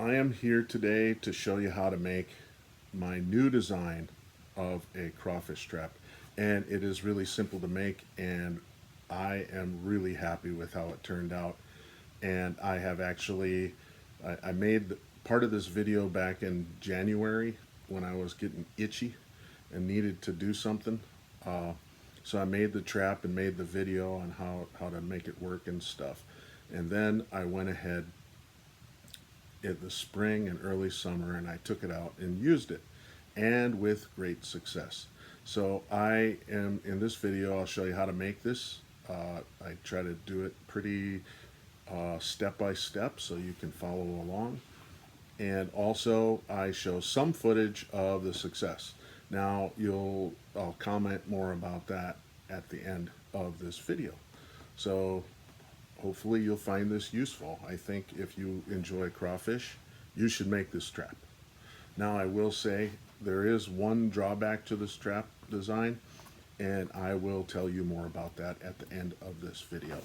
I am here today to show you how to make my new design of a crawfish trap. And it is really simple to make, and I am really happy with how it turned out. And I have actually, I made part of this video back in January when I was getting itchy and needed to do something. So I made the trap and made the video on how to make it work and stuff. And then I went ahead in the spring and early summer and I took it out and used it, and with great success. So I am, in this video, I'll show you how to make this. I try to do it pretty step by step so you can follow along. And also I show some footage of the success. Now I'll comment more about that at the end of this video. So hopefully you'll find this useful. I think if you enjoy crawfish, you should make this trap. Now I will say there is one drawback to this trap design, and I will tell you more about that at the end of this video.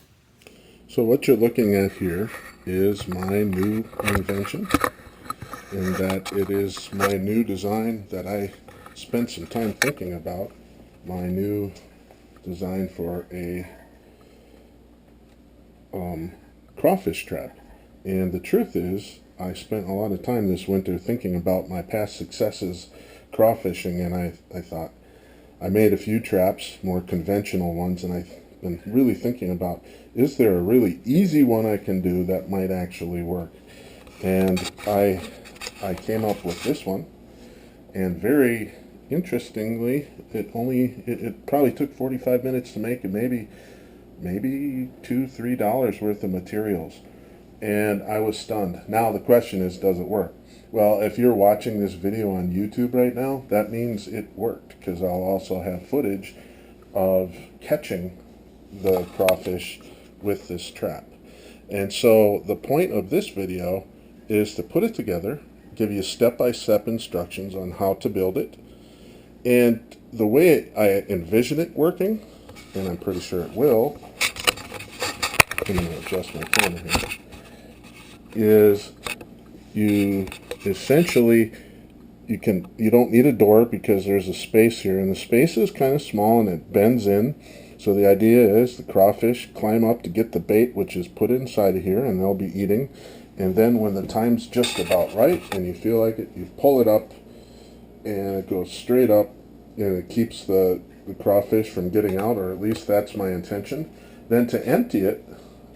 So what you're looking at here is my new invention, in that it is my new design that I spent some time thinking about. My new design for a crawfish trap. And the truth is, I spent a lot of time this winter thinking about my past successes crawfishing, and I thought, I made a few traps, more conventional ones, and I've been really thinking about, is there a really easy one I can do that might actually work? And I came up with this one, and very interestingly, it probably took 45 minutes to make, and maybe $2-3 worth of materials, and I was stunned. Now the question is, does it work? Well, if you're watching this video on YouTube right now, that means it worked, because I'll also have footage of catching the crawfish with this trap. And so the point of this video is to put it together, give you step-by-step instructions on how to build it, and the way I envision it working, and I'm pretty sure it will, I'm going to adjust my camera here, is you essentially, you don't need a door because there's a space here, and the space is kind of small and it bends in. So the idea is the crawfish climb up to get the bait, which is put inside of here, and they'll be eating. And then when the time's just about right and you feel like it, you pull it up and it goes straight up, and it keeps the crawfish from getting out, or at least that's my intention. Then to empty it,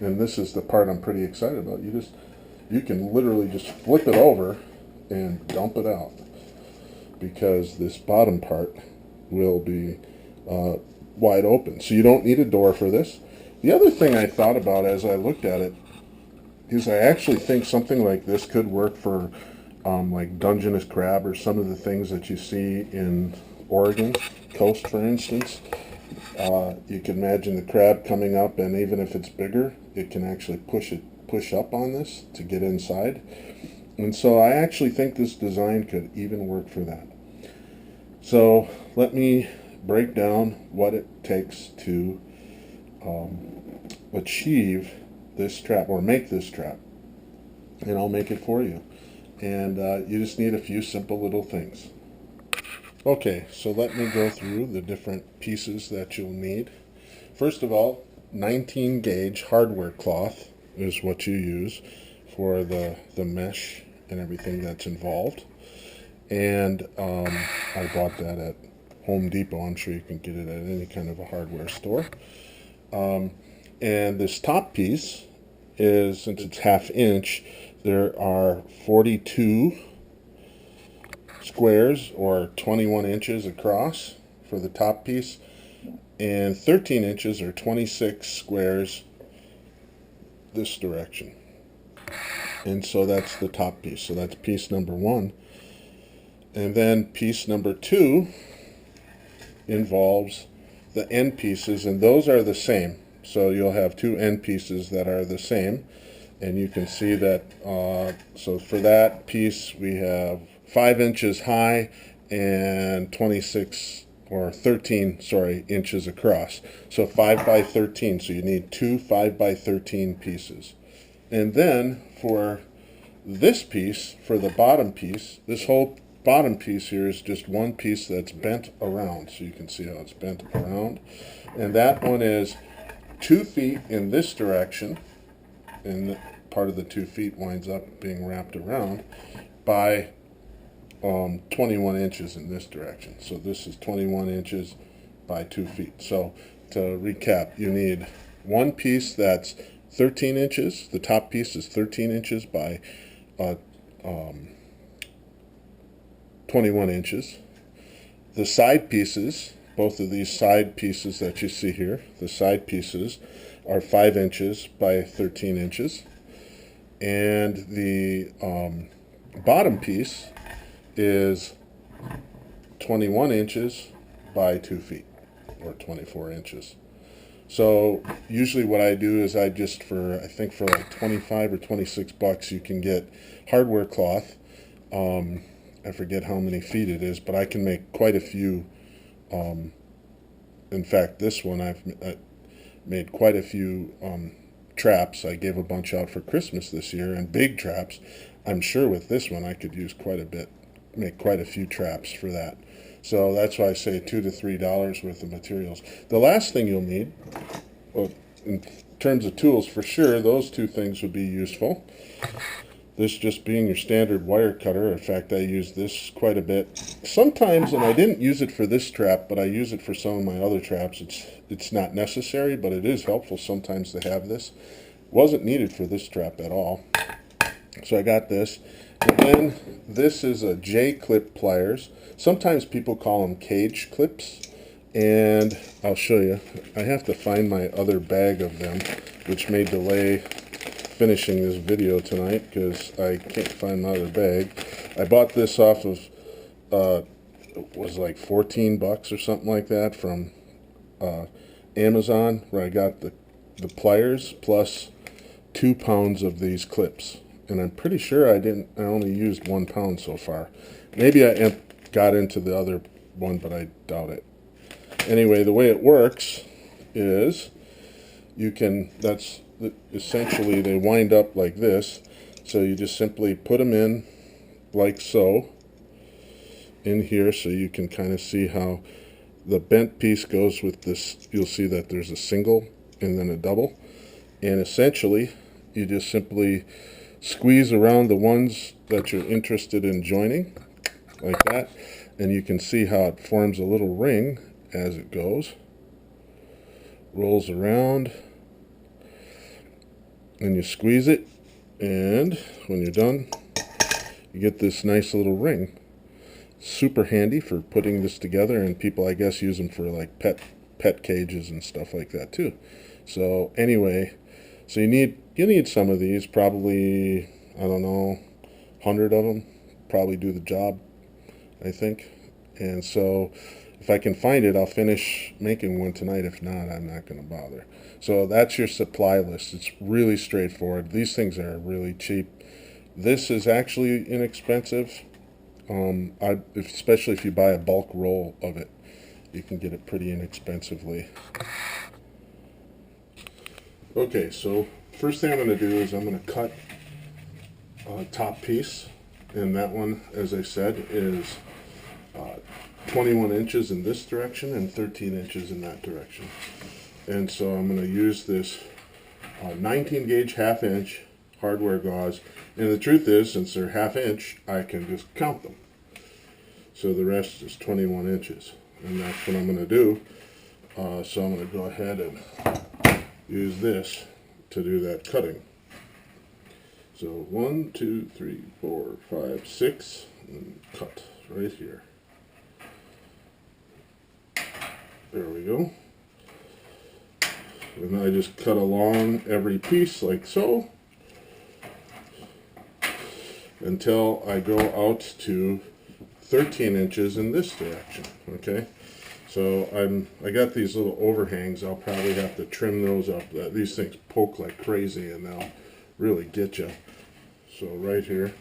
and this is the part I'm pretty excited about, you can literally just flip it over and dump it out, because this bottom part will be wide open. So you don't need a door for this. The other thing I thought about as I looked at it is I actually think something like this could work for like Dungeness crab, or some of the things that you see in Oregon coast, for instance. You can imagine the crab coming up, and even if it's bigger, it can actually push up on this to get inside. And so I actually think this design could even work for that. So let me break down what it takes to achieve this trap, or make this trap, and I'll make it for you. And you just need a few simple little things. Okay, so let me go through the different pieces that you'll need. First of all, 19 gauge hardware cloth is what you use for the mesh and everything that's involved. And I bought that at Home Depot. I'm sure you can get it at any kind of a hardware store. And this top piece is, since it's 1/2 inch, there are 42 squares, or 21 inches across for the top piece, and 13 inches or 26 squares this direction. And so that's the top piece. So that's piece number 1. And then piece number 2 involves the end pieces, and those are the same. So you'll have 2 end pieces that are the same, and you can see that. So for that piece we have 5 inches high and 26 or 13, sorry, inches across. So 5 by 13. So you need 2 5 by 13 pieces. And then for This piece, for the bottom piece, this whole bottom piece here is just one piece that's bent around. So you can see how it's bent around. And that one is 2 feet in this direction, and part of the 2 feet winds up being wrapped around by 21 inches in this direction. So this is 21 inches by 2 feet. So to recap, you need one piece that's 13 inches. The top piece is 13 inches by 21 inches. The side pieces, both of these side pieces that you see here, the side pieces are 5 inches by 13 inches. And the bottom piece is 21 inches by 2 feet, or 24 inches. So usually what I do is I think for like 25 or 26 bucks, you can get hardware cloth. I forget how many feet it is, but I can make quite a few. In fact, this one I made quite a few traps. I gave a bunch out for Christmas this year, and big traps. I'm sure with this one I could use quite a bit, make quite a few traps for that. So that's why I say $2 to $3 worth of materials. The last thing you'll need, well, in terms of tools, for sure, those two things would be useful. This just being your standard wire cutter. In fact, I use this quite a bit. Sometimes, and I didn't use it for this trap, but I use it for some of my other traps. It's not necessary, but it is helpful sometimes to have this. Wasn't needed for this trap at all. So I got this. And then this is a J-clip pliers. Sometimes people call them cage clips, and I'll show you. I have to find my other bag of them, which may delay finishing this video tonight because I can't find my other bag. I bought this off of, it was like 14 bucks or something like that from Amazon, where I got the pliers plus 2 pounds of these clips. And I'm pretty sure I only used 1 pound so far. Maybe I got into the other one, but I doubt it. Anyway, the way it works is essentially they wind up like this. So you just simply put them in like so in here, so you can kind of see how the bent piece goes with this. You'll see that there's a single and then a double. And essentially, you just simply squeeze around the ones that you're interested in joining, like that, and you can see how it forms a little ring as it goes, rolls around, and you squeeze it, and when you're done, you get this nice little ring. Super handy for putting this together, and people, I guess, use them for like pet cages and stuff like that too. So anyway, so you need some of these, probably, I don't know, 100 of them, probably do the job, I think. And so if I can find it, I'll finish making one tonight. If not, I'm not going to bother. So that's your supply list. It's really straightforward. These things are really cheap. This is actually inexpensive, especially if you buy a bulk roll of it. You can get it pretty inexpensively. Okay, so first thing I'm going to do is I'm going to cut a top piece, and that one, as I said, is 21 inches in this direction and 13 inches in that direction. And so I'm going to use this 19 gauge half-inch hardware gauze, and the truth is, since they're half-inch, I can just count them. So the rest is 21 inches, and that's what I'm going to do. So I'm going to go ahead and use this to do that cutting. So 1, 2, 3, 4, 5, 6, and cut right here. There we go. And I just cut along every piece like so until I go out to 13 inches in this direction. Okay. So I got these little overhangs. I'll probably have to trim those up. These things poke like crazy and they'll really get you. So right here,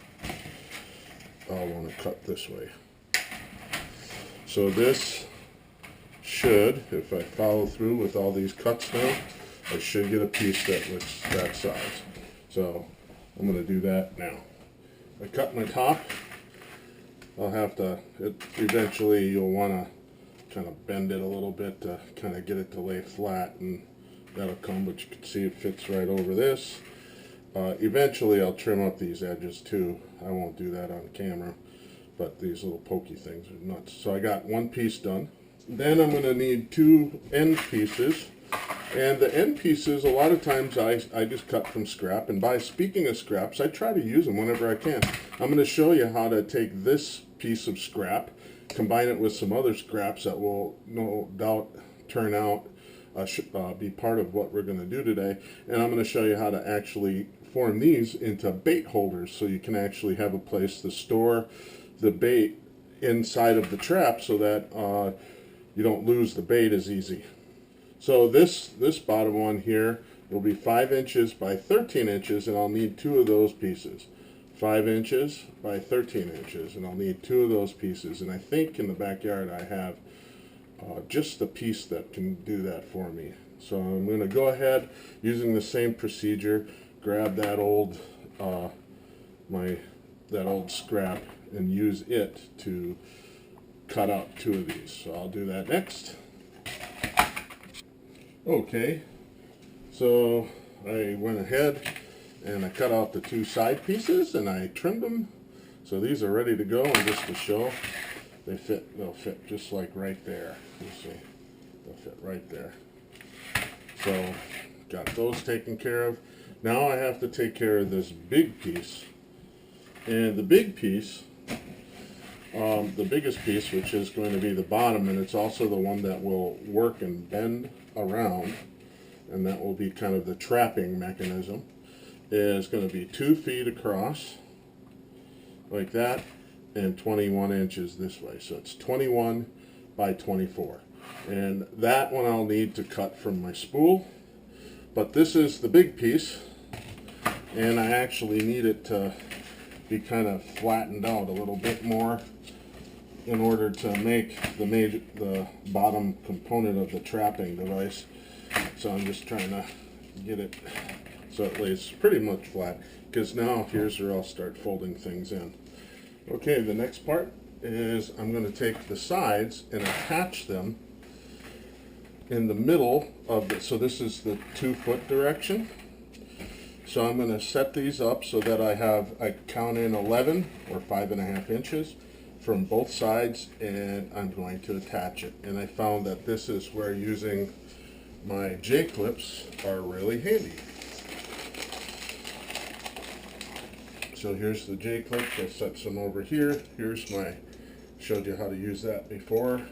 I'll want to cut this way. So this should, if I follow through with all these cuts now, I should get a piece that looks that size. So I'm going to do that now. I cut my top. I'll have to, eventually you'll want to kind of bend it a little bit to kind of get it to lay flat, and that'll come, but you can see it fits right over this. Eventually I'll trim up these edges too. I won't do that on camera, but these little pokey things are nuts. So I got one piece done. Then I'm going to need 2 end pieces. And the end pieces, a lot of times I just cut from scrap. And speaking of scraps, I try to use them whenever I can. I'm going to show you how to take this piece of scrap, combine it with some other scraps that will no doubt turn out, be part of what we're going to do today. And I'm going to show you how to actually form these into bait holders, so you can actually have a place to store the bait inside of the trap, so that you don't lose the bait as easy. So this bottom one here will be 5 inches by 13 inches, and I'll need 2 of those pieces. 5 inches by 13 inches, and I'll need 2 of those pieces. And I think in the backyard I have just the piece that can do that for me. So I'm going to go ahead, using the same procedure, grab that old that old scrap and use it to cut out 2 of these. So I'll do that next. Okay, so I went ahead and I cut out the 2 side pieces and I trimmed them. So these are ready to go, and just to show, they'll fit just like right there. You see, they'll fit right there. So got those taken care of. Now I have to take care of this big piece. And the big piece, the biggest piece, which is going to be the bottom, and it's also the one that will work and bend around, and that will be kind of the trapping mechanism, is going to be 2 feet across like that, and 21 inches this way. So it's 21 by 24, and that one I'll need to cut from my spool. But this is the big piece, and I actually need it to be kind of flattened out a little bit more in order to make the bottom component of the trapping device. So I'm just trying to get it so it lays pretty much flat, because now here's where I'll start folding things in. Okay, the next part is I'm going to take the sides and attach them in the middle of the, so this is the 2-foot direction. So I'm going to set these up so that I count in 11 or 5.5 inches from both sides, and I'm going to attach it. And I found that this is where using my J-clips are really handy. So here's the J-clip. I set some over here. Here's my, showed you how to use that before.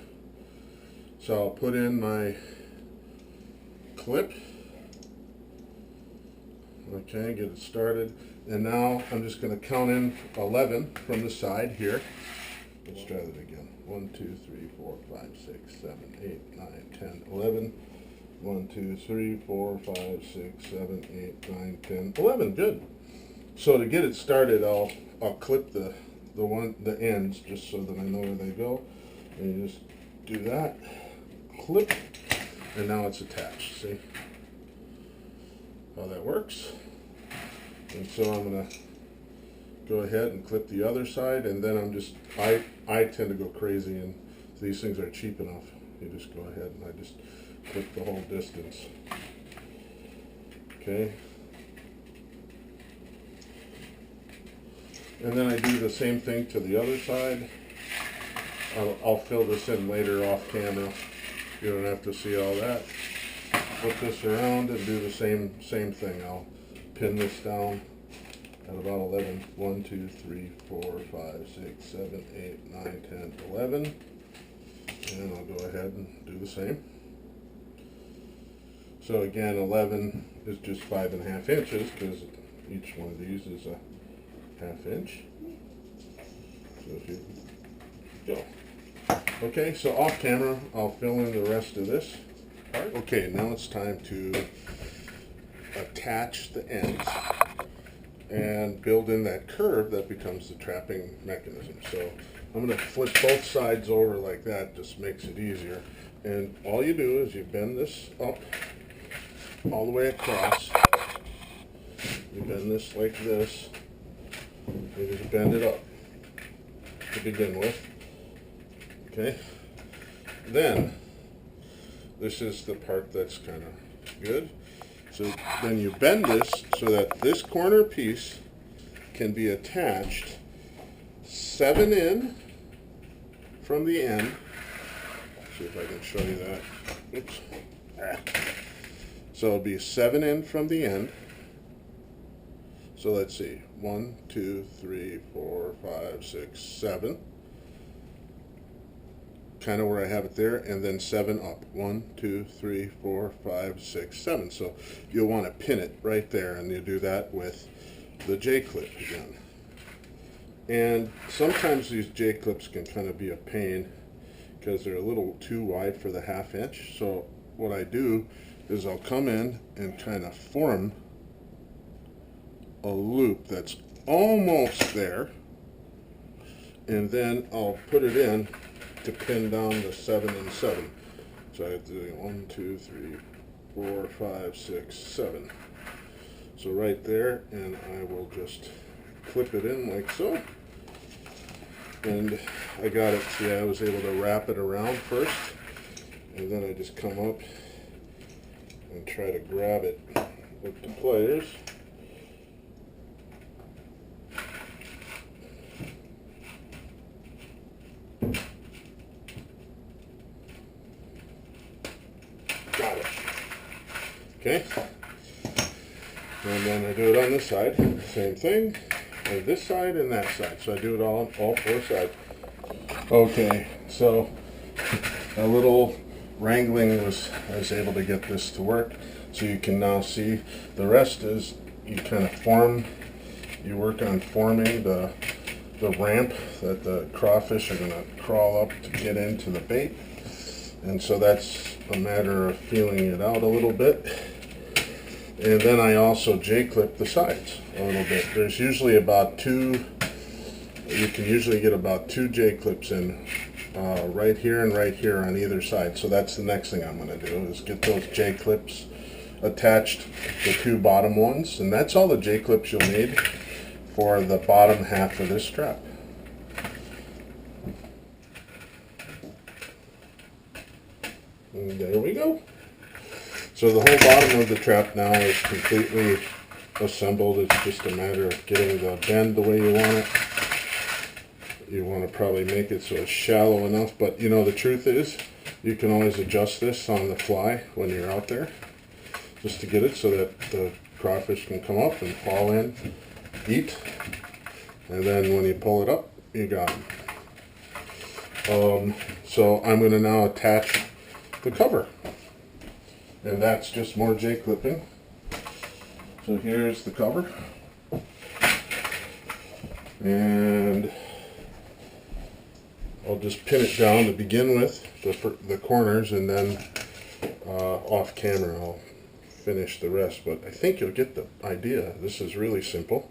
So I'll put in my clip. Okay, get it started. And now I'm just going to count in 11 from the side here. Let's try that again. 1, 2, 3, 4, 5, 6, 7, 8, 9, 10, 11. 1, 2, 3, 4, 5, 6, 7, 8, 9, 10, 11. Good. So to get it started, I'll clip the ends just so that I know where they go. And you just do that. Clip. And now it's attached. See how that works? And so I'm going to go ahead and clip the other side, and then I tend to go crazy, and these things are cheap enough. You just go ahead and I just clip the whole distance. Okay. And then I do the same thing to the other side. I'll fill this in later off camera. You don't have to see all that. Flip this around and do the same thing. I'll pin this down at about 11. 1, 2, 3, 4, 5, 6, 7, 8, 9, 10, 11. And I'll go ahead and do the same. So again, 11 is just 5.5 inches, because each one of these is a 1/2 inch. So if you go. Okay, so off camera, I'll fill in the rest of this part. Okay, now it's time to attach the ends and build in that curve that becomes the trapping mechanism. So I'm going to flip both sides over like that, just makes it easier. And all you do is you bend this up all the way across. You bend this like this, You just bend it up to begin with. Okay. Then, this is the part that's kind of good. So then you bend this so that this corner piece can be attached 7 in from the end. See if I can show you that. Oops. So it'll be 7 in from the end. So let's see. 1, 2, 3, 4, 5, 6, 7. Kind of where I have it there, and then 7 up. 1, 2, 3, 4, 5, 6, 7. So you'll want to pin it right there, and you do that with the J-clip again. And sometimes these J-clips can kind of be a pain because they're a little too wide for the 1/2 inch. So what I do is I'll come in and kind of form a loop that's almost there, and then I'll put it in to pin down the 7 and 7. So I have to do 1, 2, 3, 4, 5, 6, 7. So right there, and I will just clip it in like so. And I got it, see, I was able to wrap it around first, and then I just come up and try to grab it with the pliers. Got it. Okay. And then I do it on this side, same thing, and this side and that side. So I do it all on all 4 sides. Okay, so a little wrangling I was able to get this to work. So you can now see the rest is you kind of form, you work on forming the ramp that the crawfish are going to crawl up to get into the bait. And so that's a matter of feeling it out a little bit. And then I also J-clip the sides a little bit. There's usually about 2, you can usually get about 2 J-clips in right here and right here on either side. So that's the next thing I'm going to do is get those J-clips attached, the 2 bottom ones. And that's all the J-clips you'll need for the bottom half of this strap. And there we go. So the whole bottom of the trap now is completely assembled. It's just a matter of getting the bend the way you want it. You want to probably make it so it's shallow enough, but you know the truth is you can always adjust this on the fly when you're out there just to get it so that the crawfish can come up and fall in, eat, and then when you pull it up, you got them. So I'm going to now attach the cover. And that's just more J-clipping. So here's the cover. And I'll just pin it down to begin with, the corners, and then off camera I'll finish the rest. But I think you'll get the idea. This is really simple.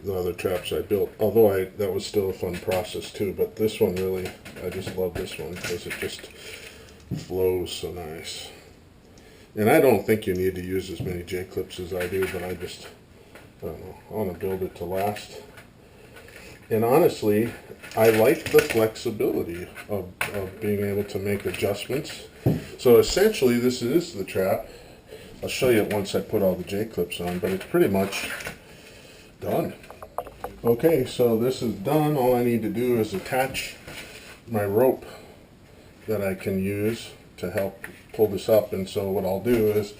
The other traps I built, although that was still a fun process too, but this one really, I just love this one because it just flows so nice. And I don't think you need to use as many J-clips as I do, but I don't know, I want to build it to last. And honestly, I like the flexibility of being able to make adjustments. So essentially this is the trap. I'll show you it once I put all the J-clips on, but it's pretty much done. Okay, so this is done. All I need to do is attach my rope that I can use to help pull this up. And so what I'll do is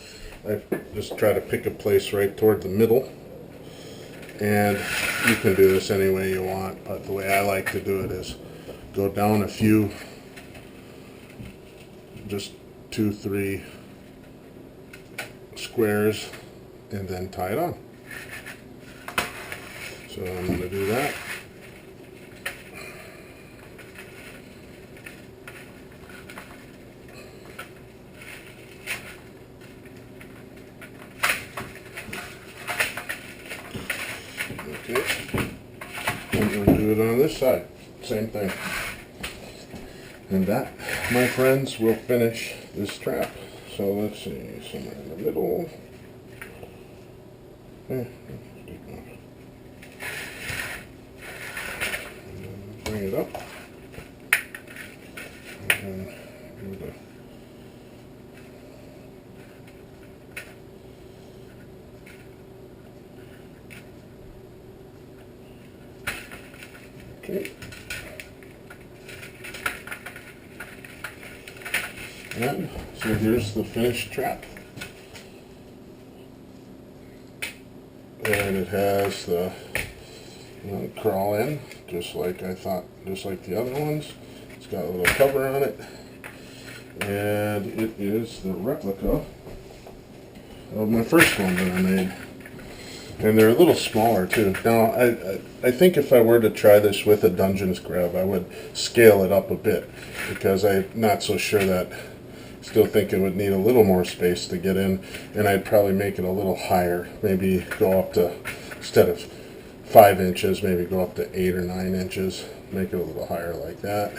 I just try to pick a place right toward the middle, and you can do this any way you want, but the way I like to do it is go down a few, just 2, 3 squares, and then tie it on. So I'm going to do that. Okay, I'm going to do it on this side, same thing. And that, my friends, will finish this trap. So let's see, somewhere in the middle. Okay, Bring it up. And do the okay. And so here's the finished trap. And it has the crawl in, just like I thought, just like the other ones. It's got a little cover on it. And it is the replica of my first one that I made. And they're a little smaller too. Now, I think if I were to try this with a Dungeness grab, I would scale it up a bit, because I'm not so sure that, still think it would need a little more space to get in, and I'd probably make it a little higher, maybe go up to, instead of 5 inches, maybe go up to 8 or 9 inches, make it a little higher like that,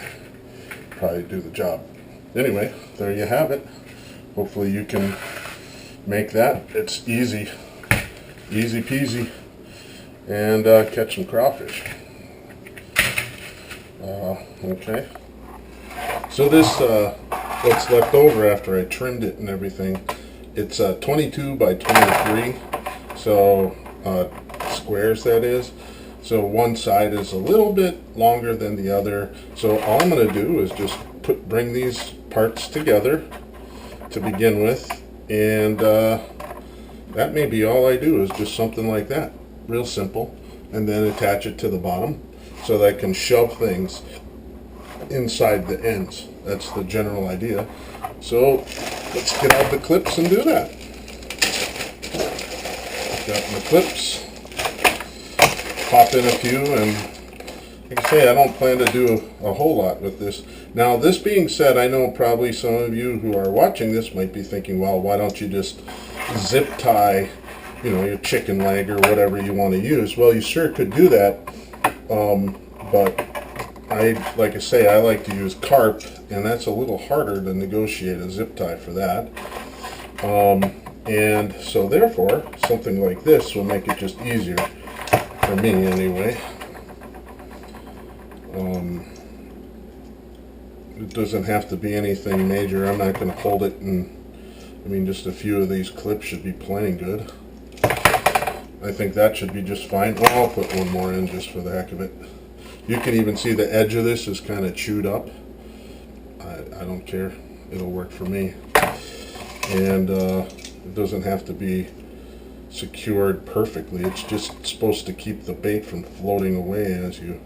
probably do the job. Anyway, there you have it. Hopefully you can make that. It's easy. Easy peasy, and catch some crawfish. Okay, so this what's left over after I trimmed it and everything, it's 22 by 23, so squares that is. So one side is a little bit longer than the other, so all I'm going to do is just bring these parts together to begin with, and that may be all I do, is just something like that, real simple, and then attach it to the bottom so that I can shove things inside the ends. That's the general idea. So let's get out the clips and do that. Got my clips, pop in a few, and like I say, I don't plan to do a whole lot with this. Now, this being said, I know probably some of you who are watching this might be thinking, well, why don't you just zip tie, your chicken leg or whatever you want to use? Well, you sure could do that, but like I say, I like to use carp, and that's a little harder to negotiate a zip tie for that. And so therefore, something like this will make it just easier, for me anyway. It doesn't have to be anything major. I'm not going to hold it, and just a few of these clips should be plenty good. I think that should be just fine. Well, I'll put one more in just for the heck of it. You can even see the edge of this is kind of chewed up. I don't care. It'll work for me. And it doesn't have to be secured perfectly. It's just supposed to keep the bait from floating away as you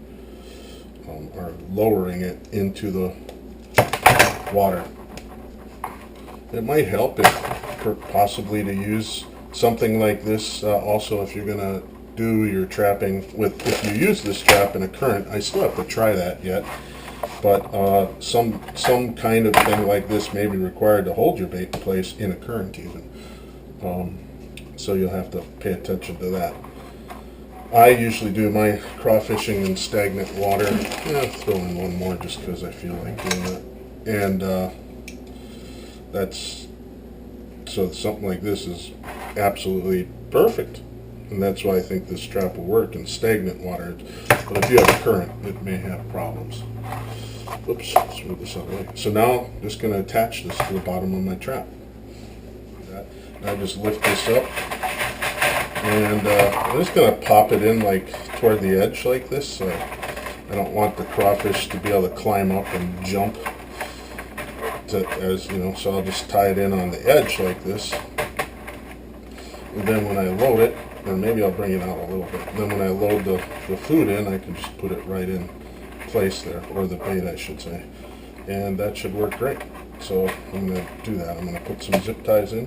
are lowering it into the water. It might help possibly to use something like this also if you're going to do your trapping with, if you use this trap in a current. I still have to try that yet, but some kind of thing like this may be required to hold your bait in place in a current even. So you'll have to pay attention to that. I usually do my crawfishing in stagnant water. I'll throw in one more just because I feel like doing it. And so something like this is absolutely perfect, and that's why I think this trap will work in stagnant water. But if you have a current, it may have problems. Oops, let's move this out of the way. So now I'm just going to attach this to the bottom of my trap. I just lift this up, and I'm just going to pop it in like toward the edge like this. So I don't want the crawfish to be able to climb up and jump. So I'll just tie it in on the edge like this, and then when I load it, or maybe I'll bring it out a little bit, then when I load the food in, I can just put it right in place there, or the bait I should say, and that should work great. So I'm going to do that. I'm going to put some zip ties in.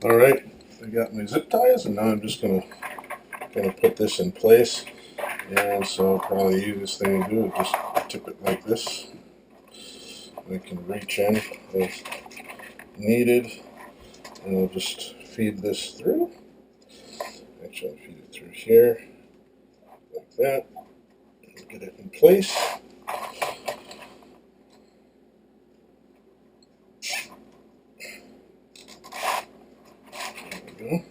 Alright, I got my zip ties, and now I'm just going to put this in place. And so probably the easiest thing to do is just tip it like this. I can reach in as needed, and I'll just feed this through. Actually, I'll feed it through here, like that. Get it in place. There we go.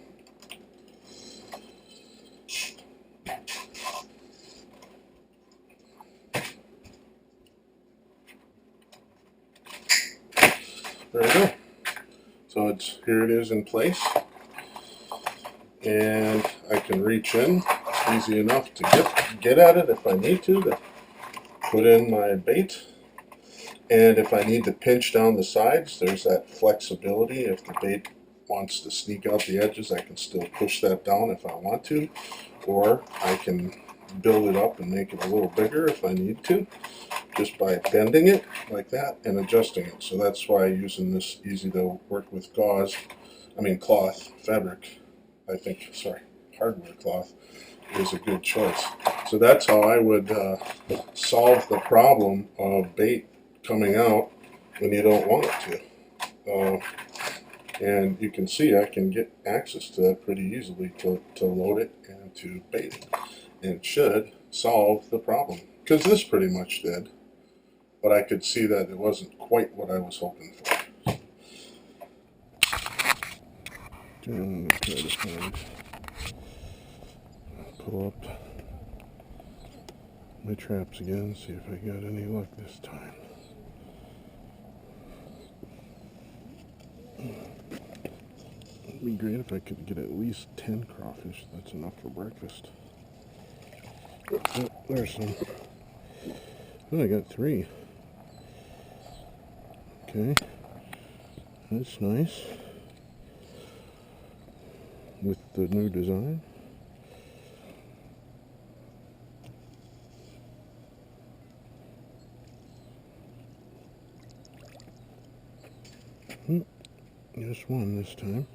once. Here it is in place. And I can reach in. It's easy enough to get at it if I need to put in my bait. And if I need to pinch down the sides, there's that flexibility. If the bait wants to sneak out the edges, I can still push that down if I want to. Or I can build it up and make it a little bigger if I need to, just by bending it like that and adjusting it. So that's why using this easy to work with cloth fabric, hardware cloth is a good choice. So that's how I would solve the problem of bait coming out when you don't want it to. And you can see I can get access to that pretty easily to load it and to bait it. And it should solve the problem. Because this pretty much did. But I could see that it wasn't quite what I was hoping for. I'm going to try to pull up my traps again, see if I got any luck this time. It'd be great if I could get at least 10 crawfish. That's enough for breakfast. Oh, there's some. Oh, I got 3. Okay. That's nice. With the new design. Just one this time.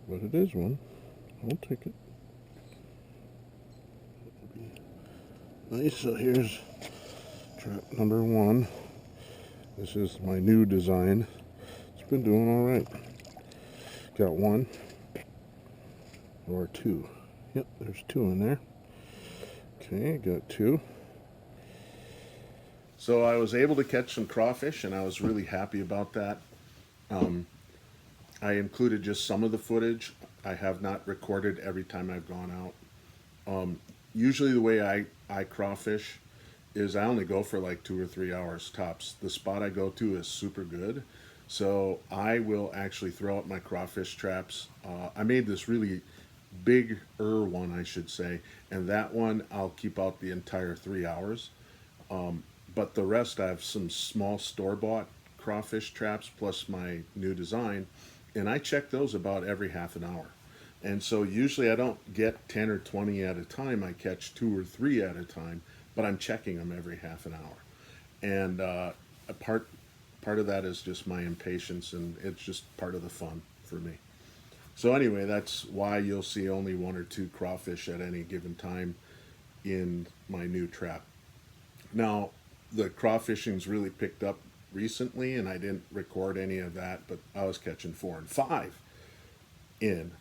But it is one. I'll take it. Nice. So here's trap number 1. This is my new design. It's been doing all right. Got 1 or 2. Yep, there's 2 in there. Okay, got 2. So I was able to catch some crawfish, and I was really happy about that. I included just some of the footage. I have not recorded every time I've gone out. Usually the way I crawfish is I only go for like 2 or 3 hours tops. The spot I go to is super good. So I will actually throw out my crawfish traps. I made this really bigger one, I should say. And that one I'll keep out the entire 3 hours. But the rest I have some small store-bought crawfish traps plus my new design. And I check those about every half an hour. And so usually I don't get 10 or 20 at a time. I catch 2 or 3 at a time, but I'm checking them every half an hour. And a part of that is just my impatience, and it's just part of the fun for me. So anyway, that's why you'll see only 1 or 2 crawfish at any given time in my new trap. Now, the crawfishing's really picked up recently, and I didn't record any of that, but I was catching 4 and 5 in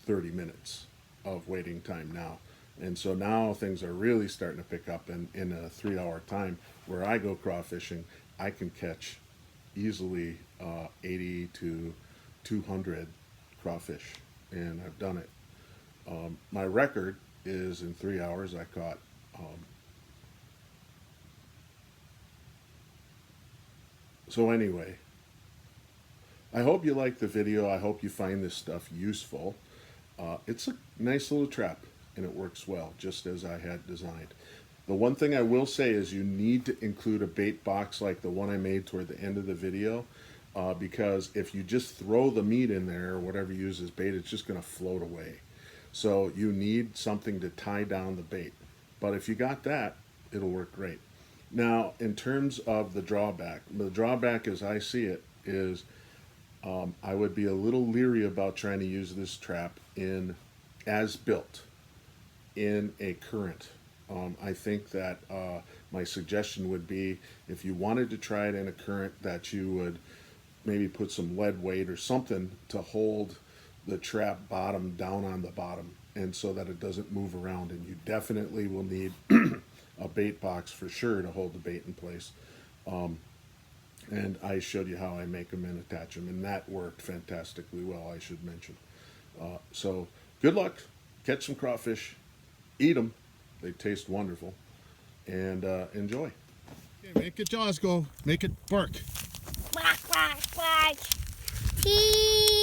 30 minutes of waiting time now. And so now things are really starting to pick up, and in a 3-hour time where I go crawfishing, I can catch easily 80 to 200 crawfish, and I've done it. My record is in 3 hours I caught so anyway, I hope you like the video. I hope you find this stuff useful. It's a nice little trap, and it works well, just as I had designed. The one thing I will say is you need to include a bait box like the one I made toward the end of the video, because if you just throw the meat in there, or whatever you use as bait, it's just going to float away. So you need something to tie down the bait. But if you got that, it'll work great. Now, in terms of the drawback as I see it is I would be a little leery about trying to use this trap in as built in a current. I think that my suggestion would be, if you wanted to try it in a current, that you would maybe put some lead weight or something to hold the trap bottom down on the bottom, and so that it doesn't move around. And you definitely will need a bait box for sure to hold the bait in place. And I showed you how I make them and attach them, and that worked fantastically well, I should mention. So good luck, catch some crawfish, eat them, they taste wonderful, and enjoy. Okay, make your jaws go, make it bark. Quack, quack, quack. Cheese.